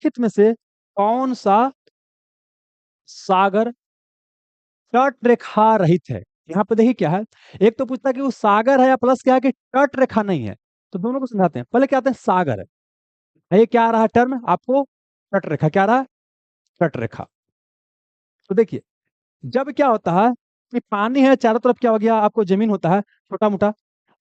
निम्नलिखित में से कौन सा सागर तट रेखा रहित है? यहाँ पे देखिए क्या है, एक तो पूछता है कि वो सागर है या प्लस क्या है कि तट रेखा नहीं है। तो दोनों को समझाते हैं। पहले क्या आते हैं, सागर है। ये क्या आ रहा है टर्म आपको, तट रेखा क्या आ रहा है, तट रेखा। तो देखिए, जब क्या होता है कि पानी है चारों तरफ, क्या हो गया आपको, जमीन होता है छोटा मोटा।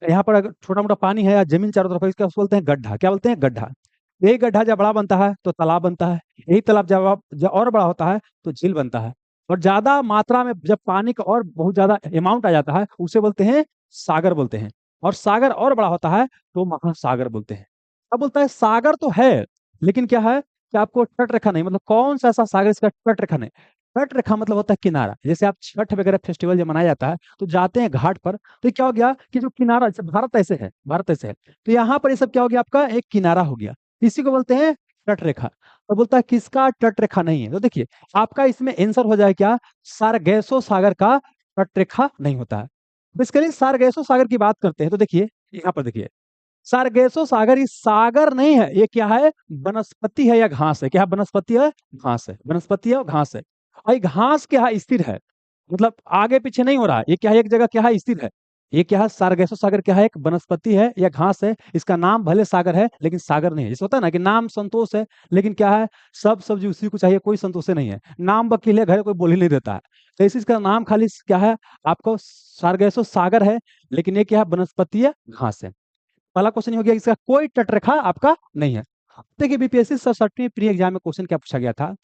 यहाँ पर अगर छोटा मोटा पानी है या जमीन चारों तरफ है, इसका उसको बोलते हैं गड्ढा। क्या बोलते हैं, गड्ढा। यही गड्ढा जब बड़ा बनता है तो तालाब बनता है। यही तालाब जब और बड़ा होता है तो झील बनता है। और ज्यादा मात्रा में जब पानी का और बहुत ज्यादा अमाउंट आ जाता है, उसे बोलते हैं सागर बोलते हैं। और सागर और बड़ा होता है तो महासागर बोलते हैं। अब बोलता है सागर तो है, लेकिन क्या है कि आपको तट रेखा नहीं, मतलब कौन सा ऐसा सागर इसका तट रेखा नहीं। तट रेखा मतलब होता है किनारा। जैसे आप छठ वगैरह फेस्टिवल जब मनाया जाता है तो जाते हैं घाट पर, तो क्या हो गया कि जो किनारा, जैसे भारत ऐसे है, भारत ऐसे है, तो यहाँ पर ये सब क्या हो गया, आपका एक किनारा हो गया। इसी को बोलते हैं तट रेखा। तो बोलता है किसका तट रेखा नहीं है, तो देखिए आपका इसमें आंसर हो जाए क्या, सारगैसो सागर का तट रेखा नहीं होता है। बेसिकली सारगैसो सागर की बात करते हैं तो देखिए, यहाँ पर देखिए, सारगेसो सागर ये सागर नहीं है, ये क्या है, वनस्पति है या घास है। क्या है, वनस्पति है, घास है, वनस्पति है और घास है। और ये घास क्या है, स्थिर है, मतलब आगे पीछे नहीं हो रहा है। ये क्या है, एक जगह क्या है, स्थिर है। ये क्या है, सारगेसो सागर क्या है, एक वनस्पति है या घास है। इसका नाम भले सागर है लेकिन सागर नहीं है। जैसे होता है ना कि नाम संतोष है, लेकिन क्या है, सब सब्जी उसी को चाहिए, कोई संतोष नहीं है। नाम वकील है, घर कोई बोल ही नहीं देता है। तो इसी इसका नाम खाली क्या है, आपको सारगेसो सागर है, लेकिन ये क्या है, वनस्पति है, घास है। पहला क्वेश्चन हो गया, इसका कोई तटरेखा आपका नहीं है। देखिए बीपीएससी 67वीं प्री एग्जाम में क्वेश्चन क्या पूछा गया था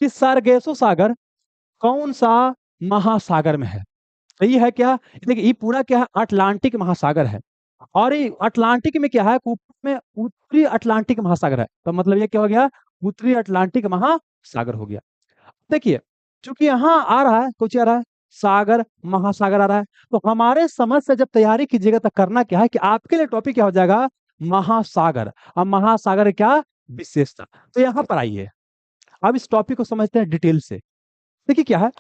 कि सारगेसो सागर कौन सा महासागर में है। तो ये है क्या, देखिए ये पूरा क्या है, अटलांटिक महासागर है। और ये अटलांटिक में क्या है, ऊपर में उत्तरी अटलांटिक महासागर है। तो मतलब ये क्या हो गया, उत्तरी अटलांटिक महासागर हो गया। देखिए, चूंकि यहाँ आ रहा है, कुछ आ रहा है, सागर महासागर आ रहा है, तो हमारे समझ से जब तैयारी कीजिएगा तो करना क्या है कि आपके लिए टॉपिक क्या हो जाएगा, महासागर। अब महासागर क्या विशेषता, तो यहाँ पर आइए, अब इस टॉपिक को समझते हैं डिटेल से। देखिए क्या है,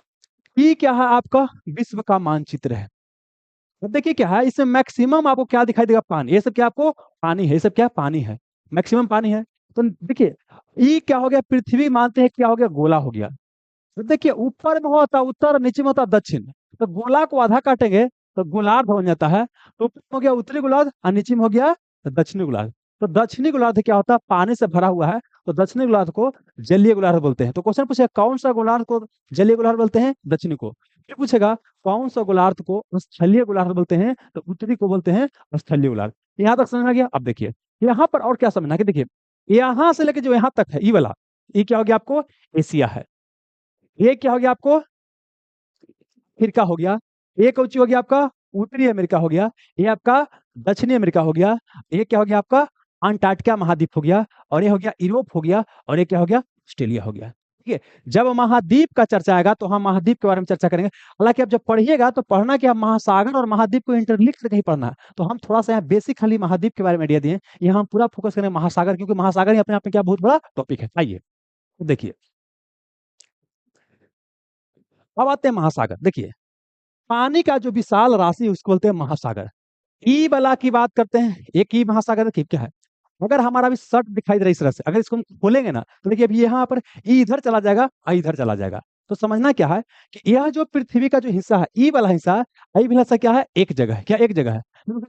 ये क्या है, आपका विश्व का मानचित्र है। अब देखिए क्या है, इसमें मैक्सिमम आपको क्या दिखाई देगा, पानी। ये सब क्या आपको पानी है, ये सब क्या पानी है, मैक्सिमम पानी है। तो देखिए ये क्या हो गया, पृथ्वी मानते हैं क्या हो गया, गोला हो गया। तो देखिए ऊपर में होता उत्तर, नीचे में होता दक्षिण। तो गोला को आधा काटेंगे तो गोलार्ध बन जाता है। तो ऊपर में हो गया उत्तरी गोलार्ध और नीचे में हो गया दक्षिणी गोलार्ध। तो दक्षिणी गोलार्ध क्या होता है, पानी से भरा हुआ है, तो दक्षिणी गोलार्ध को जलीय गोलार्ध बोलते हैं। तो क्वेश्चन पूछेगा कौन सा गोलार्ध को जलीय गोलार्ध बोलते हैं, दक्षिणी को। फिर पूछेगा कौन सा गोलार्ध को स्थलीय गोलार्ध बोलते हैं, तो उत्तरी को बोलते हैं स्थलीय गोलार्ध। यहाँ तक समझ में आ गया। अब देखिए यहाँ पर और क्या समझना है कि देखिए, यहाँ से लेके जो यहाँ तक है, ये वाला, ये क्या हो गया आपको, एशिया है। ये क्या हो गया आपको, अफ्रीका हो गया। ये कौन सी हो गया आपका, उत्तरी अमेरिका हो गया। ये आपका दक्षिणी अमेरिका हो गया। ये क्या हो गया आपका, अंटार्कटिका महाद्वीप हो गया। और ये हो गया यूरोप हो गया। और ये क्या हो गया, ऑस्ट्रेलिया हो गया। ठीक है, जब महाद्वीप का चर्चा आएगा तो हम महाद्वीप के बारे में चर्चा करेंगे। हालांकि आप जब पढ़िएगा तो पढ़ना कि आप महासागर और महाद्वीप को इंटरलिंक नहीं पढ़ना है। तो हम थोड़ा सा यहाँ बेसिक खाली महाद्वीप के बारे में आइडिया दिए, यहाँ हम पूरा फोकस करेंगे महासागर, क्योंकि महासागर ही अपने आप में क्या बहुत बड़ा टॉपिक है। आइए तो देखिए, अब आते हैं महासागर। देखिए पानी का जो विशाल राशि है उसको बोलते हैं महासागर। ई वाला की बात करते हैं, एक ई महासागर की क्या है, अगर हमारा भी शर्ट दिखाई दे रहा है इस तरह से, अगर इसको हम खोलेंगे ना तो देखिए अभी यहाँ पर ई इधर चला जाएगा, आई इधर चला जाएगा। तो समझना क्या है कि यह जो पृथ्वी का जो हिस्सा है, ई वाला हिस्सा, आई वाला हिस्सा क्या है, एक जगह है। क्या एक जगह है,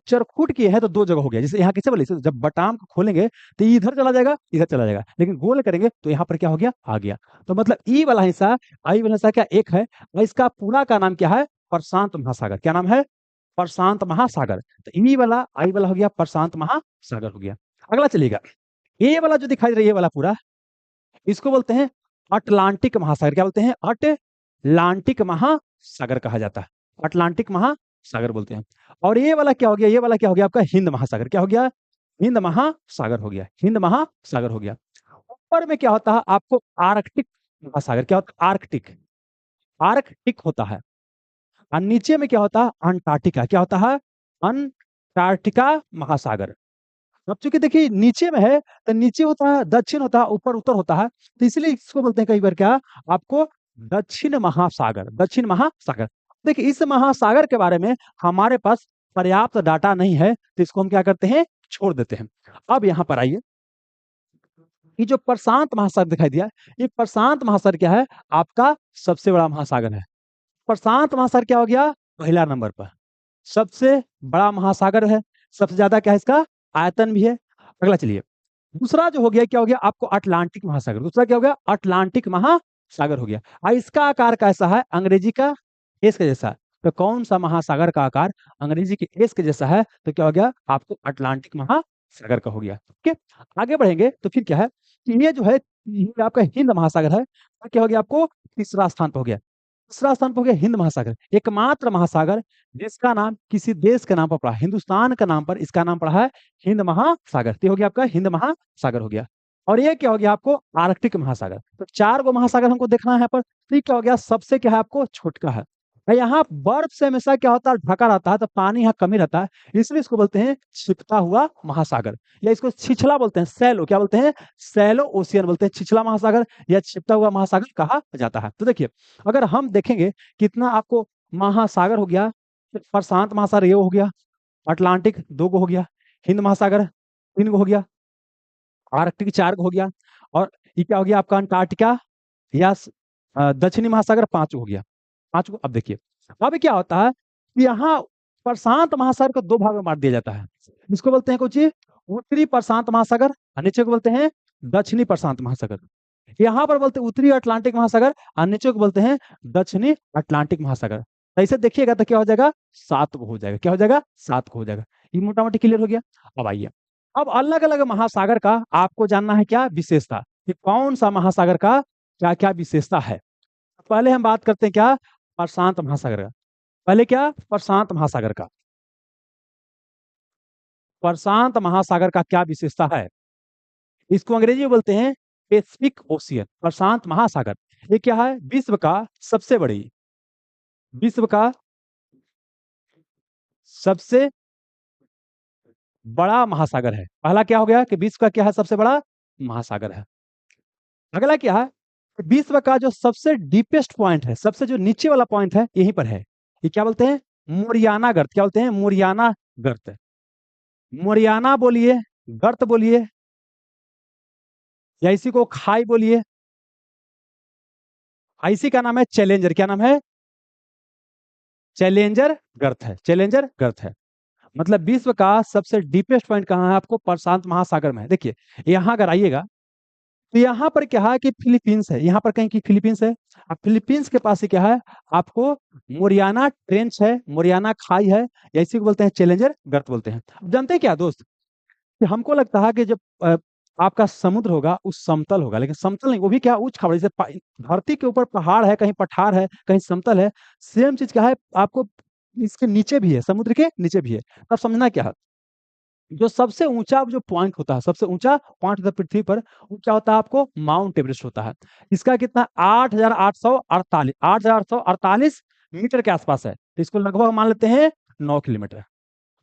चरखुट की है तो दो जगह हो गया। जैसे यहाँ कैसे बोले, जब बटाम को खोलेंगे तो ई इधर चला जाएगा, इधर चला जाएगा, लेकिन गोल करेंगे तो यहाँ पर क्या हो गया, आ गया। तो मतलब ई वाला हिस्सा, आई वाला हिस्सा क्या एक है, और इसका पूरा का नाम क्या है, प्रशांत महासागर। क्या नाम है, प्रशांत महासागर। तो ई वाला आई वाला हो गया प्रशांत महासागर हो गया। अगला चलिएगा, ये वाला जो दिखाई दे रहा है, ये वाला पूरा, इसको बोलते हैं अटलांटिक महासागर। क्या बोलते हैं, अटलांटिक महासागर कहा जाता है, अटलांटिक महासागर बोलते हैं। और ये वाला क्या हो गया, ये वाला क्या हो गया आपका, हिंद महासागर। क्या हो गया, हिंद महासागर हो गया, हिंद महासागर हो गया। ऊपर में क्या होता है आपको, आर्कटिक महासागर। क्या होता है, आर्कटिक, आर्कटिक होता है। और नीचे में क्या होता है, अंटार्कटिका। क्या होता है, अंटार्कटिका महासागर। अब चूंकि देखिए नीचे में है तो नीचे होता है, दक्षिण होता है, ऊपर उत्तर होता है, तो इसलिए इसको बोलते हैं कई बार क्या, आपको दक्षिण महासागर, दक्षिण महासागर। देखिए इस महासागर के बारे में हमारे पास पर्याप्त डाटा नहीं है, तो इसको हम क्या करते हैं, छोड़ देते हैं। अब यहाँ पर आइए, ये जो प्रशांत महासागर दिखाई दिया, ये प्रशांत महासागर क्या है, आपका सबसे बड़ा महासागर है। प्रशांत महासागर क्या हो गया, पहला नंबर पर सबसे बड़ा महासागर है, सबसे ज्यादा क्या है इसका आयतन भी है। अगला चलिए, दूसरा जो हो गया क्या हो गया आपको, अटलांटिक महासागर। दूसरा क्या हो गया, अटलांटिक महासागर हो गया। और इसका आकार कैसा है, अंग्रेजी का एस के जैसा। तो कौन सा महासागर का आकार अंग्रेजी के एस के जैसा है, तो क्या हो गया आपको अटलांटिक महासागर का हो गया। ठीक है, आगे बढ़ेंगे तो फिर क्या है कि ये जो है ये आपका हिंद महासागर है, तो क्या हो गया आपको तीसरा स्थान पर हो गया। तीसरा स्थान पर हो गया हिंद महासागर, एकमात्र महासागर जिसका नाम किसी देश के नाम पर पड़ा, हिंदुस्तान का नाम पर इसका नाम पड़ा है हिंद महासागर। तो ये हो गया आपका हिंद महासागर हो गया। और ये क्या हो गया आपको आर्कटिक महासागर। तो चार गो महासागर हमको देखना है यहाँ पर। तो ये क्या हो गया, सबसे क्या है आपको छोटका है। और यहाँ बर्फ से हमेशा क्या होता है, ढका रहता है, तो पानी यहाँ कमी रहता है, इसलिए इसको बोलते हैं छिपता हुआ महासागर, या इसको छिछला बोलते हैं, सैलो क्या बोलते हैं, सैलो ओशियन बोलते हैं, छिछला महासागर या छिपता हुआ महासागर कहा जाता है। तो देखिए, अगर हम देखेंगे कितना आपको महासागर हो गया, प्रशांत महासागर ये हो गया, अटलांटिक दो गो हो गया, हिंद महासागर तीन गो हो गया, आर्कटिक चार गो हो गया, और ये क्या हो गया आपका अंटार्कटिका या दक्षिणी महासागर पांच गो हो गया, पांच को। अब देखिए, अब क्या होता है कि यहाँ प्रशांत महासागर को दो भाग में बांट दिया जाता है। इसको बोलते हैं कुछ उत्तरी प्रशांत महासागर और नीचे को बोलते हैं दक्षिणी प्रशांत महासागर। यहाँ पर बोलते हैं उत्तरी अटलांटिक महासागर और नीचे को बोलते हैं दक्षिणी अटलांटिक महासागर। तो ऐसे देखिएगा तो क्या हो जाएगा, सात को हो जाएगा, क्या हो जाएगा, सात को हो जाएगा। ये मोटा मोटी क्लियर हो गया। अब आइए, अब अलग अलग महासागर का आपको जानना है क्या विशेषता, कि कौन सा महासागर का क्या क्या विशेषता है। पहले हम बात करते हैं क्या, प्रशांत महासागर का। पहले क्या, प्रशांत महासागर का, प्रशांत महासागर का क्या विशेषता है, इसको अंग्रेजी में बोलते हैं पैसिफिक ओशियन, प्रशांत महासागर। ये क्या है, विश्व का सबसे बड़ी, विश्व का सबसे बड़ा महासागर है। पहला क्या हो गया कि विश्व का क्या है, सबसे बड़ा महासागर है। अगला क्या है, विश्व का जो सबसे डीपेस्ट पॉइंट है, सबसे जो नीचे वाला पॉइंट है यहीं पर है, ये क्या बोलते हैं, मोरियाना गर्त। क्या बोलते हैं, मोरियाना गर्त। मोरियाना बोलिए, गर्त बोलिए, या इसी को खाई बोलिए। इसी का नाम है चैलेंजर। क्या नाम है, चैलेंजर गर्त है, चैलेंजर गर्त है। मतलब विश्व का सबसे डीपेस्ट पॉइंट कहाँ है, आपको प्रशांत महासागर में है। देखिए, यहाँ अगर आइएगा तो यहाँ पर क्या है कि फिलीपींस है, यहाँ पर कहीं की फिलीपींस है। अब फिलीपींस के पास ही क्या है आपको मोरियाना ट्रेंच है, मोरियाना खाई है, या इसी को बोलते हैं चैलेंजर गर्त बोलते हैं। अब जानते हैं क्या दोस्त, कि हमको लगता है कि जब आपका समुद्र होगा उस समतल होगा, लेकिन समतल नहीं, वो भी क्या उच्च खाबड़, जैसे धरती के ऊपर पहाड़ है, कहीं पठार है, कहीं समतल है, सेम चीज क्या है आपको इसके नीचे भी है, समुद्र के नीचे भी है। तब समझना क्या है, जो सबसे ऊंचा जो पॉइंट होता है, सबसे ऊंचा पॉइंट होता है पृथ्वी पर, वो क्या होता है आपको माउंट एवरेस्ट होता है। इसका कितना 8,848 मीटर के आसपास है, तो इसको लगभग मान लेते हैं 9 किलोमीटर।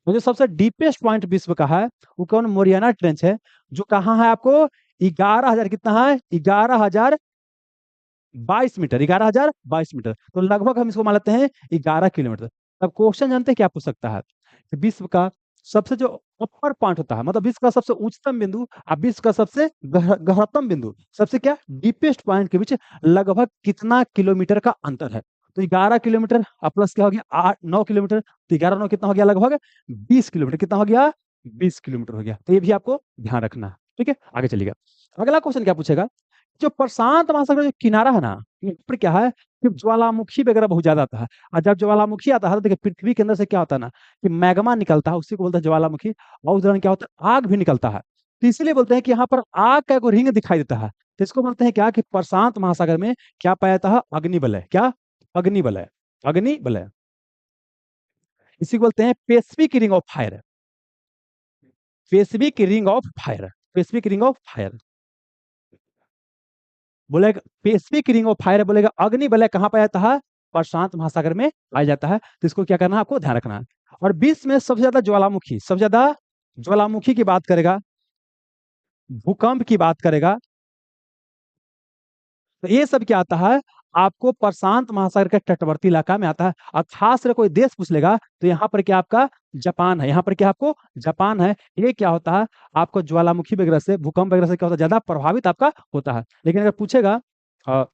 तो जो सबसे डीपेस्ट पॉइंट विश्व का है वो कौन, मोरियाना ट्रेंच है, जो कहाँ है आपको 11,000, कितना है 11,022 मीटर, 11,022 मीटर। तो लगभग हम इसको मान लेते हैं 11 किलोमीटर। अब क्वेश्चन जानते हैं क्या पूछ सकता है, कि विश्व का सबसे जो अपर पॉइंट होता है, मतलब विश्व का सबसे उच्चतम बिंदु और विश्व का सबसे गहरतम बिंदु, सबसे क्या डीपेस्ट पॉइंट के बीच लगभग कितना किलोमीटर का अंतर है। तो 11 किलोमीटर प्लस क्या हो गया 9 किलोमीटर, तो 11 9 कितना हो गया, लगभग 20 किलोमीटर। कितना हो गया, 20 किलोमीटर हो गया। तो ये भी आपको ध्यान रखना है। ठीक है, आगे चलिएगा। अगला क्वेश्चन क्या पूछेगा, जो प्रशांत महासागर जो किनारा है ना, यहाँ पर क्या है कि ज्वालामुखी वगैरह बहुत ज्यादा आता है। और जब ज्वालामुखी आता है तो देखिए पृथ्वी के अंदर से क्या होता है ना, कि मैग्मा निकलता है, उसी को बोलते हैं ज्वालामुखी। और उस दौरान क्या होता है, आग भी निकलता है। तो इसीलिए बोलते हैं कि यहाँ पर आग का एक रिंग दिखाई देता है। तो इसको बोलते हैं क्या, कि प्रशांत महासागर में क्या पाया जाता है, अग्निवलय। क्या, अग्निवलय, अग्निवलय। इसी को बोलते हैं Pacific ring of fire, Pacific ring of fire, Pacific ring of fire. बोलेगा पैसिफिक रिंग ऑफ फायर, बोलेगा अग्नि वलय कहाँ पाया जाता है, प्रशांत महासागर में पाया जाता है। तो इसको क्या करना है, आपको ध्यान रखना है। और विश्व में सबसे ज्यादा ज्वालामुखी, सबसे ज्यादा ज्वालामुखी की बात करेगा, भूकंप की बात करेगा, तो ये सब क्या आता है आपको प्रशांत महासागर के तटवर्ती इलाका में आता है। और खास कर कोई देश पूछ लेगा तो यहाँ पर क्या आपका जापान है, यहाँ पर क्या आपको जापान है। ये क्या होता है, आपको ज्वालामुखी वगैरह से, भूकंप वगैरह से क्या होता है, ज्यादा प्रभावित आपका होता है। लेकिन अगर पूछेगा अ,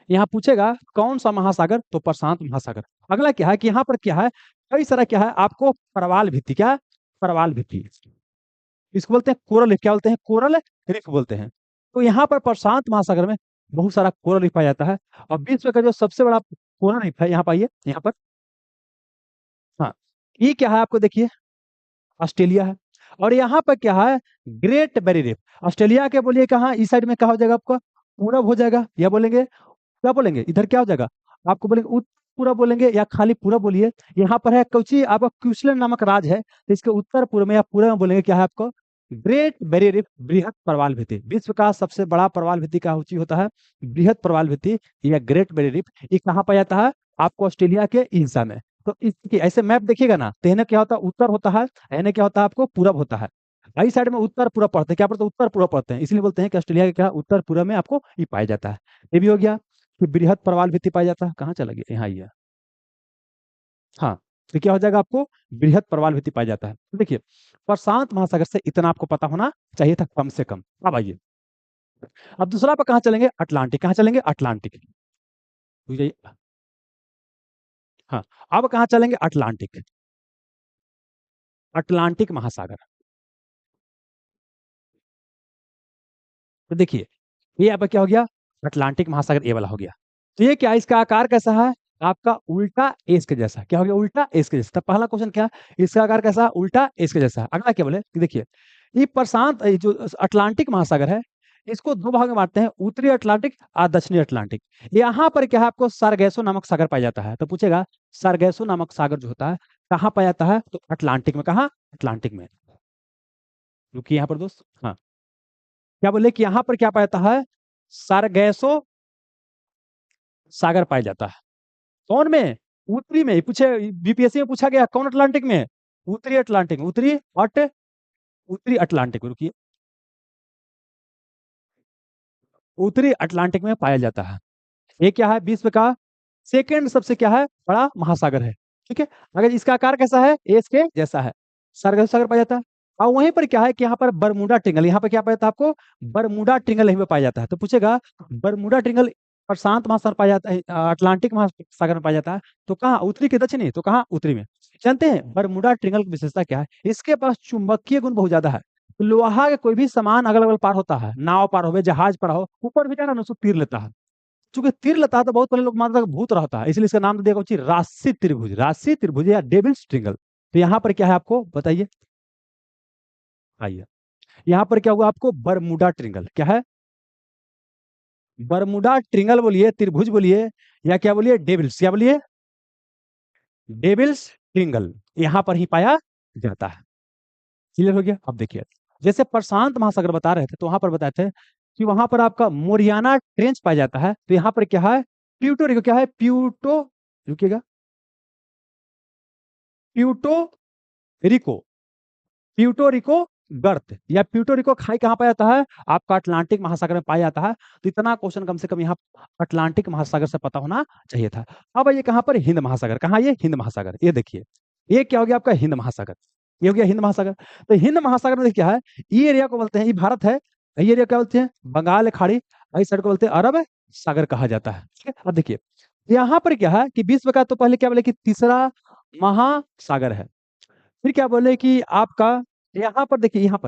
यहाँ पूछेगा कौन सा महासागर, तो प्रशांत महासागर। अगला क्या है कि यहाँ पर क्या है, कई सारा क्या है आपको प्रवाल भित्ति, क्या है? प्रवाल भित्ति, इसको बोलते हैं कोरल रीफ। क्या बोलते हैं? कोरल रीफ बोलते हैं। तो यहाँ पर प्रशांत महासागर में बहुत सारा कोरल रीफ पाया जाता है। और विश्व का जो सबसे बड़ा कोरल रीफ है, यहाँ पाइए, यहाँ पर, हाँ, ये क्या है आपको देखिए, ऑस्ट्रेलिया है। और यहाँ पर क्या है, ग्रेट बैरियर रीफ। ऑस्ट्रेलिया के बोलिए कहाँ, इस साइड में कहा हो जाएगा आपका, पूरब हो जाएगा, या बोलेंगे क्या बोलेंगे, इधर क्या हो जाएगा, आपको बोलेंगे उत्तर पूरब बोलेंगे या खाली पूरब बोलिए। यहाँ पर है कोची, आपका क्यूसलैंड नामक राज है, तो इसके उत्तर पूर्व में या पूरब में बोलेंगे क्या है आपको, ग्रेट बैरियर रीफ, बृहद प्रवाल भित्ति। विश्व का सबसे बड़ा प्रवाल भित्ति का ऊंची होता है बृहद प्रवाल भित्ति या ग्रेट बैरियर रीफ। ये कहाँ पाया जाता है, आपको ऑस्ट्रेलिया के इस हिस्सा में। तो इसकी ऐसे मैप देखिएगा ना, तो इन्हें क्या होता है, उत्तर होता है, इन्हें क्या होता है आपको, पूरब होता है। आई साइड में उत्तर पूरब पढ़ते हैं, क्या पढ़ते हैं, उत्तर पूरब पढ़ते हैं, इसलिए बोलते हैं कि ऑस्ट्रेलिया के क्या उत्तर पूरब में आपको ये पाया जाता है। ये भी हो गया कि बृहद प्रवाल भित्ति पाया जाता है, कहाँ चला गया, यहाँ ही है, हाँ। तो क्या हो जाएगा आपको, बृहद प्रवाल भित्ति पाया जाता है। तो देखिए प्रशांत महासागर से इतना आपको पता होना चाहिए था कम से कम। अब आइए, अब दूसरा पर कहाँ चलेंगे, अटलांटिक। कहाँ चलेंगे, अटलांटिक। तो ये, हाँ, अब कहाँ चलेंगे, अटलांटिक, अटलांटिक महासागर। तो देखिए ये यहाँ पर क्या हो गया, अटलांटिक महासागर, ये वाला हो गया। तो ये क्या, इसका आकार कैसा है, आपका उल्टा एस के जैसा। क्या हो गया, उल्टा एस के जैसा। तो पहला क्वेश्चन क्या, इसका आकार कैसा है, उल्टा एस के जैसा। अगला क्या बोले कि देखिए ये प्रशांत, ये जो अटलांटिक महासागर है, इसको दो भाग में बांटते हैं, उत्तरी अटलांटिक और दक्षिणी अटलांटिक। यहाँ पर क्या है, आपको सारगैसो नामक सागर पाया जाता है। तो पूछेगा सारगैसो नामक सागर जो होता है कहाँ पाया जाता है, तो अटलांटिक में। कहाँ, अटलांटिक में। रुकिए यहाँ पर दोस्त, हाँ, क्या बोले कि यहाँ पर क्या पाया जाता है, सारगैसो सागर पाया जाता है। कौन में, उत्तरी में। पूछे बीपीएससी में पूछा गया कौन अटलांटिक में, उत्तरी अटलांटिक में, उत्तरी अटलांटिक में, रुकिए, उत्तरी अटलांटिक में पाया जाता है। ये क्या है, विश्व का सेकंड सबसे क्या है, बड़ा महासागर है। ठीक है, अगर इसका आकार कैसा है, एस के जैसा है, सारगेसो सागर पाया जाता है। और वहीं पर क्या है कि यहाँ पर बरमूडा ट्रिंगल, यहाँ पर क्या पाया जाता है आपको, बरमूडा ट्रिंगल यहीं पे पाया जाता है। तो पूछेगा बरमूडा ट्रिंगल प्रशांत महासागर पाया जाता है, अटलांटिक महासागर में पाया जाता है, तो कहाँ, उत्तरी के दक्षिणी, तो कहाँ, उत्तरी में। जानते हैं बरमूडा ट्रिंगल की विशेषता क्या है, इसके पास चुंबकीय गुण बहुत ज्यादा है। तो लोहा के कोई भी सामान अगल अगल पार होता है, नाव पार हो, जहाज पार हो, ऊपर भी जाना ना, उसको तीर लेता है। चूंकि तीर लेता है तो बहुत पहले लोग मानते थे कि भूत रहता है, इसलिए इसका नाम दिया गया राशि त्रिभुज, राशि त्रिभुज या डेविल्स ट्रिंगल। तो यहाँ पर क्या है आपको बताइए, आइए, यहाँ पर क्या हुआ आपको, बरमूडा ट्रिंगल। क्या है, बरमूडा ट्रिंगल बोलिए, त्रिभुज बोलिए, या क्या बोलिए, डेविल्स, क्या बोलिए, डेविल्स ट्रिंगल, यहाँ पर ही पाया जाता है। क्लियर हो गया। अब देखिए जैसे प्रशांत महासागर बता रहे थे, तो वहां पर बताए थे कि वहां पर आपका मोरियाना ट्रेंच पाया जाता है। तो यहाँ पर क्या है, प्यूटो रिको, क्या है, प्यूटो, रुकिएगा, प्यूटो रिको, प्यूटो रिको गर्त या प्यूटो रिको खाई कहाँ पाया जाता है, आपका अटलांटिक महासागर में पाया जाता है। तो इतना क्वेश्चन कम से कम यहाँ अटलांटिक महासागर से पता होना चाहिए था। अब ये कहाँ पर, हिंद महासागर। कहाँ, ये हिंद महासागर। ये देखिए ये क्या हो गया आपका, हिंद महासागर। ये हो गया हिंद महासागर। तो हिंद महासागर में देखिए क्या है, ये एरिया को बोलते हैं, ये भारत है, ये एरिया क्या बोलते हैं, बंगाल खाड़ी, इस साइड को बोलते हैं अरब सागर कहा जाता है। ठीक है, अब देखिए यहाँ पर क्या है कि विश्व का, तो पहले क्या बोले कि तीसरा महासागर है। फिर क्या बोले कि आपका यहाँ पर देखिए, यहाँ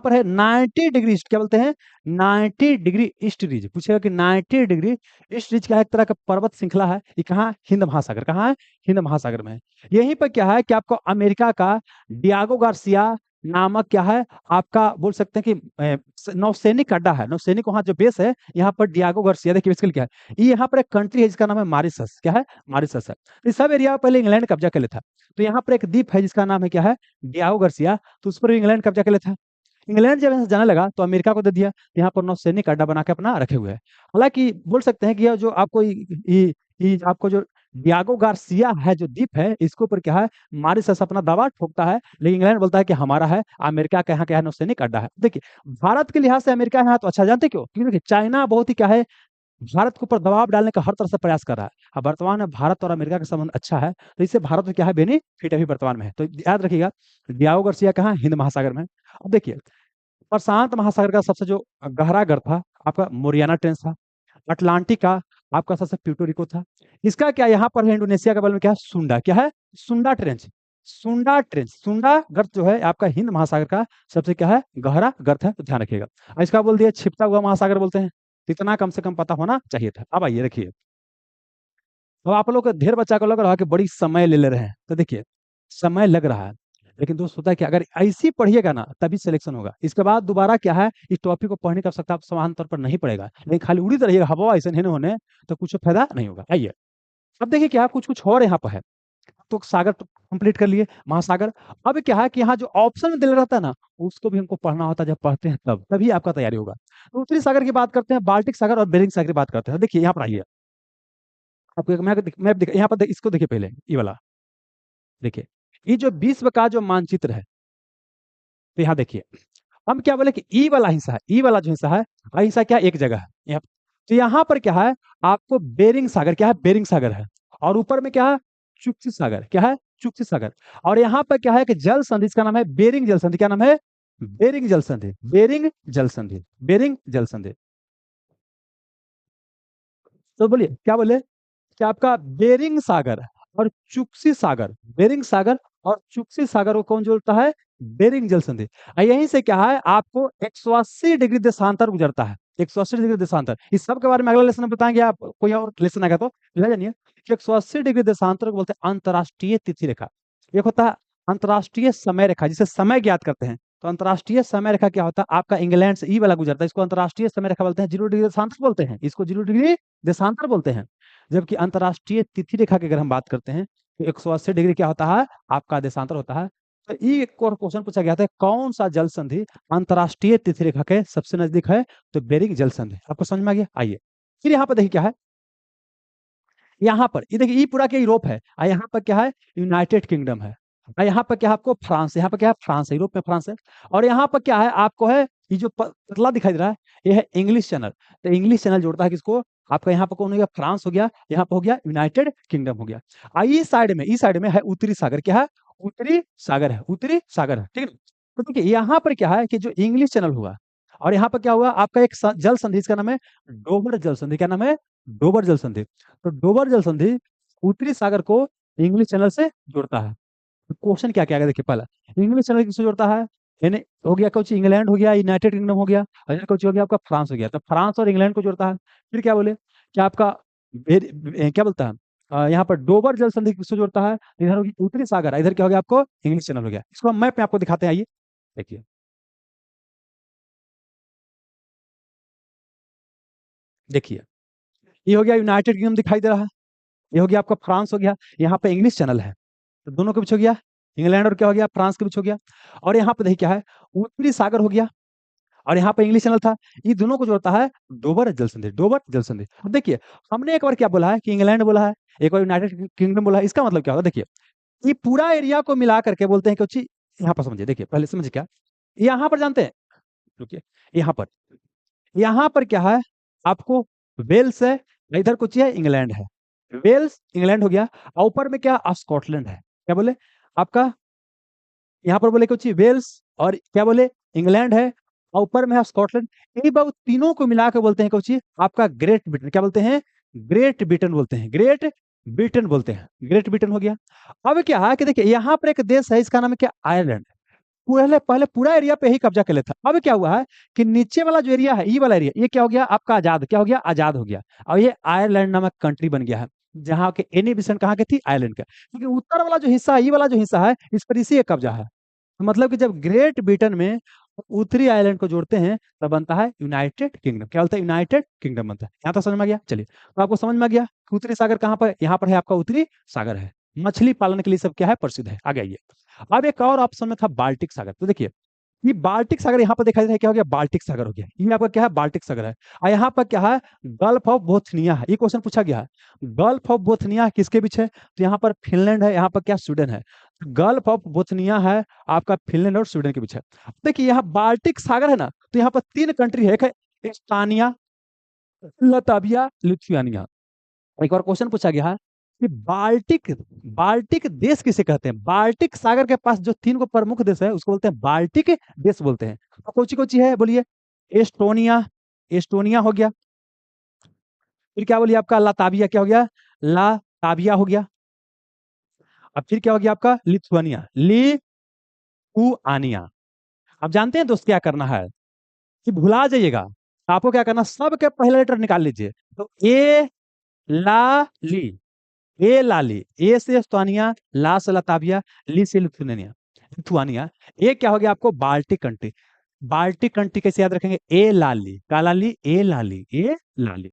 पर है 90 डिग्री ईस्ट, क्या बोलते हैं, 90 डिग्री ईस्ट रीज। पूछेगा कि 90 डिग्री ईस्ट रीज क्या है, एक तरह का पर्वत श्रृंखला है। ये कहाँ, हिंद महासागर। कहाँ है, हिंद महासागर में है। यहीं पर क्या है कि आपको अमेरिका का डियागो गार्सिया नामक क्या है, आपका बोल सकते हैं कि नौसैनिक अड्डा है, नौसैनिक वहां जो बेस है, यहाँ पर डियागो गार्सिया। देखिए बेसिकली क्या है, ये यहाँ पर एक कंट्री है जिसका नाम है मॉरिशस। क्या है, मॉरिशस है। ये सब एरिया पहले इंग्लैंड कब्जा कर लेता। तो यहाँ पर एक द्वीप है जिसका नाम है क्या है, डियागो गार्सिया, तो उस पर इंग्लैंड कब्जा कर लेता है। इंग्लैंड जब यहाँ से जाने लगा तो अमेरिका को दे दिया, यहाँ पर नौसैनिक अड्डा बना के अपना रखे हुए है। हालांकि बोल सकते हैं कि यह जो आपको आपको जो डियागो गार्सिया है जो द्वीप है, इसके ऊपर क्या है, मॉरिशस अपना दावा ठोकता है, लेकिन इंग्लैंड बोलता है कि हमारा है। अमेरिका के यहाँ क्या है, नौसैनिक अड्डा है। देखिए भारत के लिहाज से अमेरिका यहाँ तो अच्छा, जानते क्यों, क्योंकि देखिए चाइना बहुत ही क्या है, भारत के ऊपर दबाव डालने का हर तरह से प्रयास कर रहा है। अब वर्तमान में भारत और अमेरिका का संबंध अच्छा है, तो इससे भारत में क्या है, बेनिफिट अभी वर्तमान में है। तो याद रखिएगा, डियागो गार्सिया कहाँ है? हिंद महासागर में। अब देखिए, प्रशांत महासागर का सबसे जो गहरा गर्त था आपका मोरियाना ट्रेंच था। अटलांटिक का आपका सबसे प्यूर्टो रिको था। इसका क्या यहाँ पर है, इंडोनेशिया के बगल में क्या है, सुंडा, क्या है, सुंडा ट्रेंच। सुंडा ट्रेंच, सुंडा गर्त जो है आपका हिंद महासागर का सबसे क्या है, गहरा गर्त है, तो ध्यान रखिएगा। और इसका बोल दिया छिपता हुआ महासागर बोलते हैं। इतना कम से कम पता होना चाहिए था। अब आइए देखिए, अब आप लोग को ढेर बच्चा को लग रहा है कि बड़ी समय ले ले रहे हैं, तो देखिए समय लग रहा है, लेकिन दोस्त होता है कि अगर ऐसी पढ़िएगा ना तभी सिलेक्शन होगा। इसके बाद दोबारा क्या है, इस टॉपिक को पढ़ने का आवश्यकता आप समान तौर पर नहीं पड़ेगा, लेकिन खाली उड़ी रहिएगा हवा ऐसे नहीं होने, तो कुछ फायदा नहीं होगा। आइए, अब देखिए क्या कुछ कुछ और यहाँ पर है। तो सागर तो कंप्लीट कर लिए, महासागर। अब क्या है कि यहाँ जो ऑप्शन दिया रहता है ना, उसको भी हमको पढ़ना होता है, जब पढ़ते हैं तब तभी आपका तैयारी होगा। तो उत्तरी सागर की बात करते हैं, बाल्टिक सागर और बेरिंग सागर की बात करते हैं। देखिए यहाँ पर आइए, आपको एक मैप यहाँ पर इसको देखिए, पहले ये वाला देखिए, ये जो विश्व का जो मानचित्र है, तो यहाँ देखिए, हम क्या बोले कि ई वाला हिस्सा है, ई वाला जो हिस्सा है, वह हिस्सा क्या एक जगह है यहाँ। तो यहाँ पर क्या है, आपको बेरिंग सागर, क्या है, बेरिंग सागर है। और ऊपर में क्या है, चुक्सी सागर, क्या है, चुक्सी सागर। और यहाँ पर क्या है कि जल संधि, इसका नाम है बेरिंग जल संधि। क्या नाम है, बेरिंग जल संधि, बेरिंग जल संधि, बेरिंग जल संधि। तो बोलिए क्या बोले कि आपका बेरिंग सागर और चुक्सी सागर, बेरिंग सागर और चुक्सी सागर को कौन जोड़ता है, बेरिंग जल संधि। और यहीं से क्या है, आपको 180 डिग्री देशांतर गुजरता है, 180 डिग्री देशांतर। इस सब के बारे में अगला लेसन में बताएंगे, आप कोई और लेसन आएगा तो ले जानिए कि 180 डिग्री देशांतर को बोलते हैं अंतरराष्ट्रीय तिथि रेखा। एक होता है अंतरराष्ट्रीय समय रेखा, जिसे समय ज्ञात करते हैं। तो अंतरराष्ट्रीय समय रेखा क्या होता है, आपका इंग्लैंड से ई वाला गुजरता है, इसको अंतरराष्ट्रीय समय रेखा बोलते हैं, 0 डिग्री देशांतर बोलते हैं, इसको 0 डिग्री देशांतर बोलते हैं। जबकि अंतरराष्ट्रीय तिथि रेखा की अगर हम बात करते हैं, तो 180 डिग्री क्या होता है, आपका देशांतर होता है। तो ये एक और क्वेश्चन पूछा गया था, कौन सा जल संधि अंतरराष्ट्रीय तिथि रेखा के सबसे नजदीक है, तो बेरिंग जल संधि। आपको समझ में आ गया। आइए फिर यहाँ पर देखिए क्या है, यहाँ पर ये देखिए, ये पूरा क्या यूरोप है, और यहाँ पर क्या है, यूनाइटेड किंगडम है। और यहाँ पर क्या है, आपको फ्रांस, यहाँ पर क्या है, फ्रांस है, यूरोप में फ्रांस है। और यहाँ पर क्या है, आपको है ये जो पतला दिखाई दे रहा है, ये है इंग्लिश चैनल। तो इंग्लिश चैनल जोड़ता है किसको, आपका यहाँ पर कौन हो गया, फ्रांस हो गया, यहाँ पर हो गया यूनाइटेड किंगडम हो गया। इस साइड में, इस साइड में है उत्तरी सागर, क्या है, उत्तरी सागर है, उत्तरी सागर है, ठीक है। तो देखिए यहाँ पर क्या है कि जो इंग्लिश चैनल हुआ, और यहाँ पर क्या हुआ, आपका एक जल संधि, इसका नाम है डोबर जल संधि। क्या नाम है, डोबर जल संधि। तो डोबर जल संधि उत्तरी सागर को इंग्लिश चैनल से जोड़ता है। तो क्वेश्चन क्या क्या है, देखिए पहला, इंग्लिश चैनल किससे जोड़ता है, यानी हो गया कुछ इंग्लैंड हो गया, यूनाइटेड किंगडम हो गया, और कुछ हो गया आपका फ्रांस हो गया। तो फ्रांस और इंग्लैंड को जोड़ता है। फिर क्या बोले कि आपका क्या बोलता है, यहाँ पर डोबर जल संधि किसको जोड़ता है, इधर होगी उत्तरी सागर, इधर क्या हो गया, आपको इंग्लिश चैनल हो गया। इसको हम मैप में आपको दिखाते हैं, आइए देखिए। देखिए ये हो गया यूनाइटेड किंगडम दिखाई दे रहा है, ये हो गया आपका फ्रांस हो गया, यहाँ पे इंग्लिश चैनल है, तो दोनों के बीच हो गया, इंग्लैंड और क्या हो गया, फ्रांस के बीच हो गया। और यहाँ पे देखिए क्या है, उत्तरी सागर हो गया, और यहाँ पे इंग्लिश चैनल था। ये दोनों को जोड़ता है डोबर जल संधि, डोबर जल संधि। अब देखिए, हमने एक बार क्या बोला है कि इंग्लैंड बोला है, एक बार यूनाइटेड किंगडम बोला है। इसका मतलब क्या होगा, देखिए ये पूरा एरिया को मिला करके बोलते हैं कि यहाँ पर समझिए, देखिए पहले समझिए क्या, यहाँ पर जानते हैं, रुकिए, यहाँ पर, यहाँ पर क्या है, आपको वेल्स है, इधर कुछ है, इंग्लैंड है। वेल्स इंग्लैंड हो गया, और ऊपर में क्या, स्कॉटलैंड है। क्या बोले आपका, यहाँ पर बोले कुछ वेल्स, और क्या बोले, इंग्लैंड है, और ऊपर में है स्कॉटलैंड। ये बात तीनों को मिला के बोलते हैं कुछ आपका ग्रेट ब्रिटेन। क्या बोलते हैं, ग्रेट ब्रिटेन बोलते हैं, ग्रेट ब्रिटेन बोलते हैं, ग्रेट ब्रिटेन हो गया। अब क्या है कि देखिए यहाँ पर एक देश है, इसका नाम है क्या, आयरलैंड। पहले पहले पूरा एरिया पे ही कब्जा कर लेता। अब क्या हुआ है कि नीचे वाला जो एरिया है, ये वाला एरिया, ये क्या हो गया आपका, आजाद, क्या हो गया, आजाद हो गया। और ये आयरलैंड नामक कंट्री बन गया है, जहाँ के एनी बिसन कहाँ के थी, आयरलैंड का। क्योंकि उत्तर वाला जो हिस्सा है, ये वाला जो हिस्सा है, इस पर इसी का कब्जा है। तो मतलब कि जब ग्रेट ब्रिटेन में उत्तरी आयरलैंड को जोड़ते हैं, तब बनता है यूनाइटेड किंगडम। क्या बोलता है, यूनाइटेड किंगडम बनता है। यहाँ तो समझ में आ गया। चलिए, तो आपको समझ में आ गया कि उत्तरी सागर कहाँ पर, यहाँ पर है आपका उत्तरी सागर है, मछली पालन के लिए सब क्या है, प्रसिद्ध है। आगे आइए, अब एक और ऑप्शन में था बाल्टिक सागर। तो देखिए ये बाल्टिक सागर यहाँ पर दिखाई दे रहा है, क्या हो गया, बाल्टिक सागर हो गया। ये आपका क्या है, बाल्टिक सागर है। और यहाँ पर क्या है, गल्फ ऑफ बोथनिया है। ये क्वेश्चन पूछा गया है, गल्फ ऑफ बोथनिया किसके बीच है, तो यहाँ पर फिनलैंड है, यहाँ पर क्या, स्वीडन है। गल्फ ऑफ बोथनिया है आपका फिनलैंड और स्वीडन के बीच है। देखिए यहाँ बाल्टिक सागर है ना, तो यहाँ पर तीन कंट्री है, एक है एस्टोनिया, लताबिया, लिथुआनिया। एक और क्वेश्चन पूछा गया है कि बाल्टिक बाल्टिक देश किसे कहते हैं? बाल्टिक सागर के पास जो तीन को प्रमुख देश है उसको बोलते हैं बाल्टिक देश बोलते हैं। तो कोची कोची है बोलिए? एस्टोनिया, एस्टोनिया हो गया। फिर क्या बोलिए आपका? लाताबिया क्या हो गया? लाताबिया हो गया। अब फिर क्या हो गया आपका? Lithuania, Lithuania. अब जानते हैं दोस्त क्या करना है कि भुला जाइएगा। आपको क्या करना, सबके पहले लेटर निकाल लीजिए। तो ए ला ली, ए लाली, ए से एस्टोनिया, ला से लताबिया, ली से लिथुआनिया, लिथुआनिया। ए क्या हो गया आपको? Baltic country. बाल्टिक कंट्री कैसे याद रखेंगे? ए लाली, कालाली, ए लाली, ए लाली।